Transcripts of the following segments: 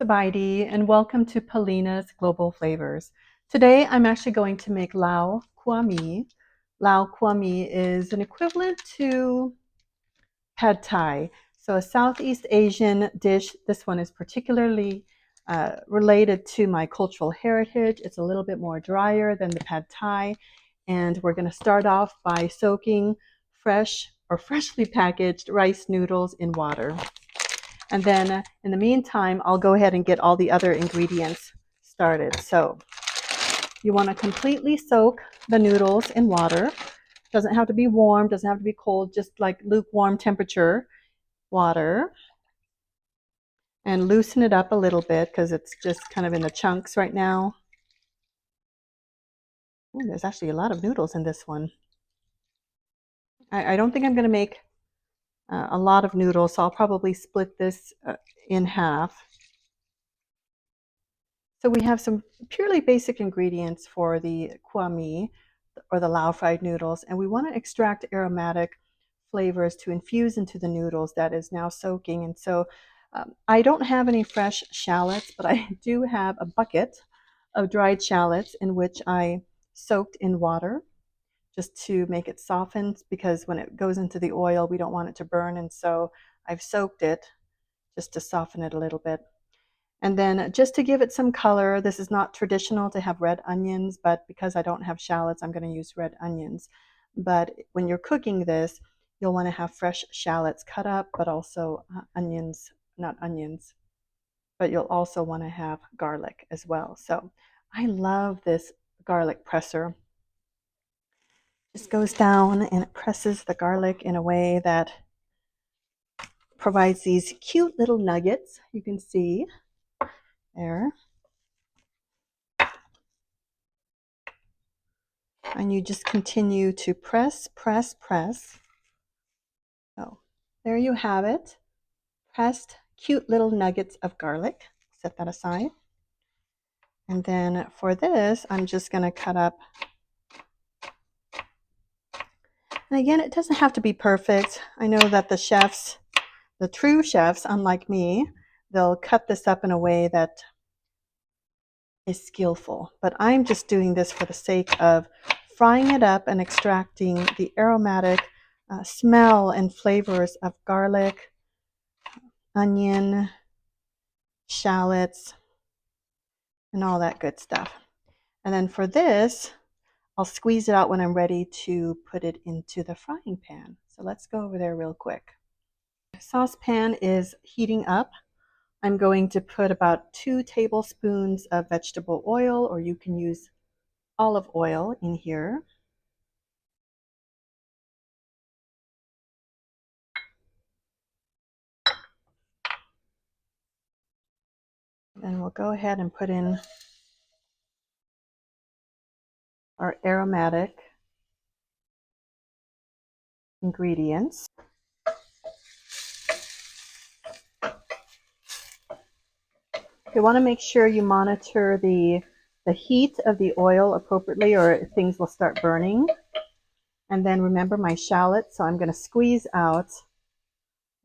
Sabidi, and welcome to Paulina's Global Flavors. Today I'm actually going to make Lao Kua Mee. Lao Kua Mee is an equivalent to pad thai. So a Southeast Asian dish. This one is particularly related to my cultural heritage. It's a little bit more drier than the pad thai. And we're going to start off by soaking fresh or freshly packaged rice noodles in water. And then in the meantime, I'll go ahead and get all the other ingredients started. So you want to completely soak the noodles in water. Doesn't have to be warm, doesn't have to be cold, just like lukewarm temperature water. And loosen it up a little bit because it's just kind of in the chunks right now. Ooh, there's actually a lot of noodles in this one. I don't think I'm going to make a lot of noodles, so I'll probably split this in half. So we have some purely basic ingredients for the kua mee, or the Lao Fried Noodles, and we want to extract aromatic flavors to infuse into the noodles that is now soaking. And so I don't have any fresh shallots, but I do have a bucket of dried shallots in which I soaked in water just to make it soften, because when it goes into the oil, we don't want it to burn. And so I've soaked it just to soften it a little bit. And then just to give it some color, this is not traditional to have red onions, but because I don't have shallots, I'm going to use red onions. But when you're cooking this, you'll want to have fresh shallots cut up, but also onions, not onions, but you'll also want to have garlic as well. So I love this garlic presser. Just goes down and it presses the garlic in a way that provides these cute little nuggets. You can see there. And you just continue to press, press, press. So there you have it. Pressed cute little nuggets of garlic. Set that aside. And then for this, I'm just going to cut up. And again, it doesn't have to be perfect. I know that the chefs, the true chefs, unlike me, they'll cut this up in a way that is skillful. But I'm just doing this for the sake of frying it up and extracting the aromatic smell and flavors of garlic, onion, shallots, and all that good stuff. And then for this, I'll squeeze it out when I'm ready to put it into the frying pan. So let's go over there real quick. The saucepan is heating up. I'm going to put about 2 tablespoons of vegetable oil, or you can use olive oil in here. Then we'll go ahead and put in our aromatic ingredients. You want to make sure you monitor the heat of the oil appropriately, or things will start burning. And then remember my shallot, so I'm going to squeeze out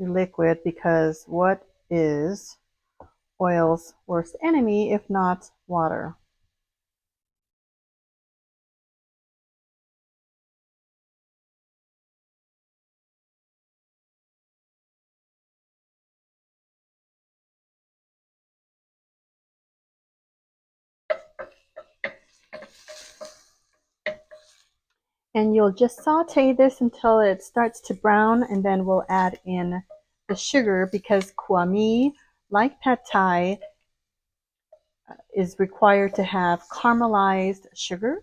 the liquid, because what is oil's worst enemy if not water? And you'll just saute this until it starts to brown, and then we'll add in the sugar, because kua mee, like pad thai, is required to have caramelized sugar.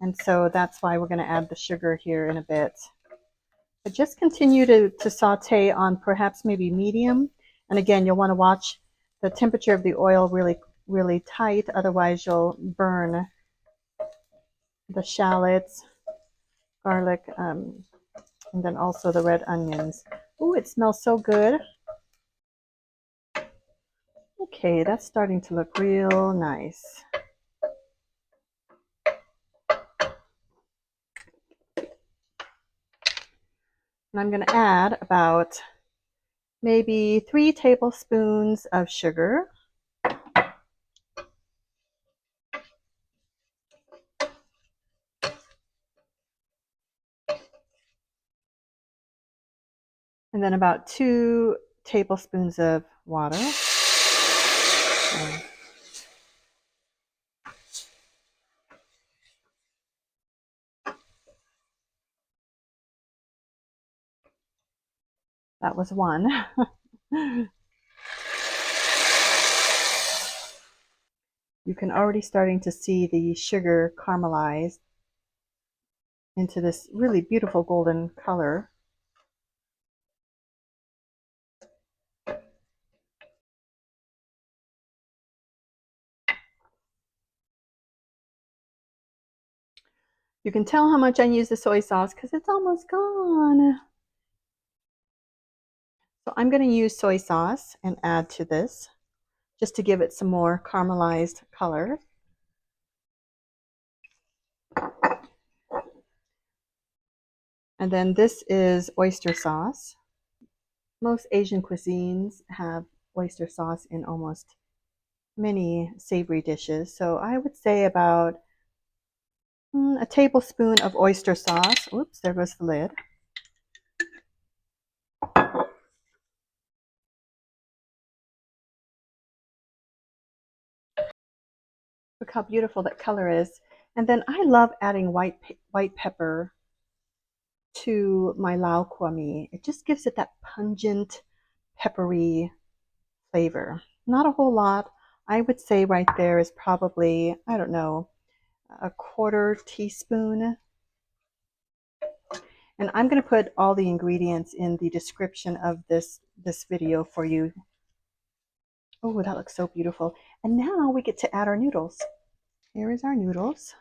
And so that's why we're going to add the sugar here in a bit. But just continue to saute on perhaps maybe medium. And again, you'll want to watch the temperature of the oil really, really tight. Otherwise, you'll burn the shallots, garlic, and then also the red onions. Ooh, it smells so good. Okay, that's starting to look real nice. And I'm going to add about maybe 3 tablespoons of sugar. And then about 2 tablespoons of water. And that was one. You can already starting to see the sugar caramelize into this really beautiful golden color. You can tell how much I use the soy sauce because it's almost gone. So I'm going to use soy sauce and add to this just to give it some more caramelized color. And then this is oyster sauce. Most Asian cuisines have oyster sauce in almost many savory dishes. So I would say about a tablespoon of oyster sauce. Oops, there goes the lid. Look how beautiful that color is. And then I love adding white pepper to my Lao Kua Mee. It just gives it that pungent, peppery flavor. Not a whole lot. I would say right there is probably, I don't know, a 1/4 teaspoon. And I'm going to put all the ingredients in the description of this video for you. Oh, that looks so beautiful. And now we get to add our noodles. Here is our noodles.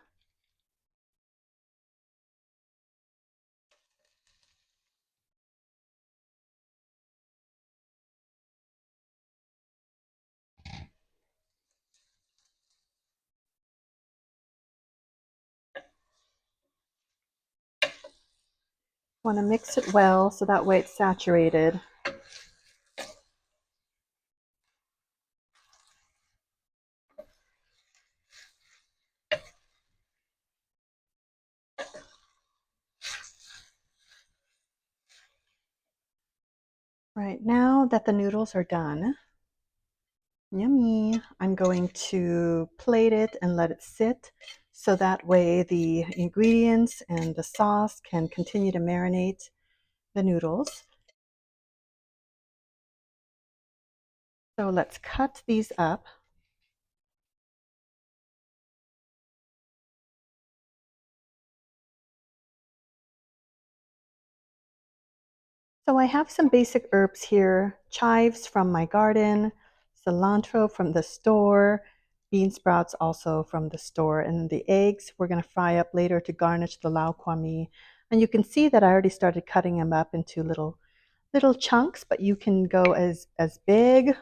Want to mix it well so that way it's saturated. Right, now that the noodles are done, yummy, I'm going to plate it and let it sit so that way the ingredients and the sauce can continue to marinate the noodles. So let's cut these up. So I have some basic herbs here, chives from my garden, cilantro from the store, bean sprouts also from the store, and the eggs we're going to fry up later to garnish the Lao Kua Mee. And you can see that I already started cutting them up into little chunks, but you can go as big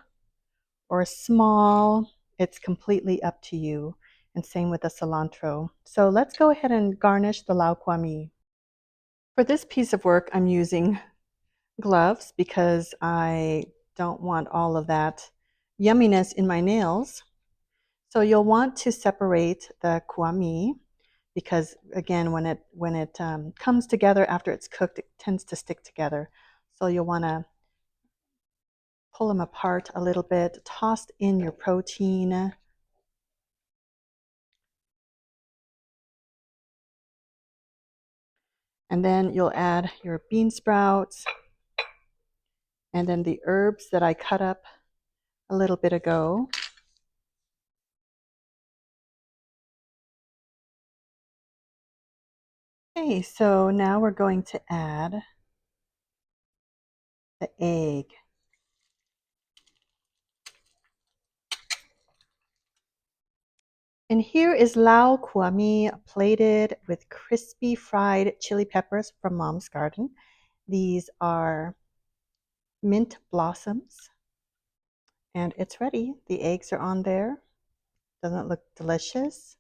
or small. It's completely up to you. And same with the cilantro. So let's go ahead and garnish the Lao Kua Mee. For this piece of work, I'm using gloves because I don't want all of that yumminess in my nails. So you'll want to separate the kua mee because again, when it comes together after it's cooked, it tends to stick together. So you'll want to pull them apart a little bit, toss in your protein. And then you'll add your bean sprouts and then the herbs that I cut up a little bit ago. Okay, so now we're going to add the egg. And here is Lao Kua Mee plated with crispy fried chili peppers from Mom's Garden. These are mint blossoms. And it's ready. The eggs are on there. Doesn't it look delicious?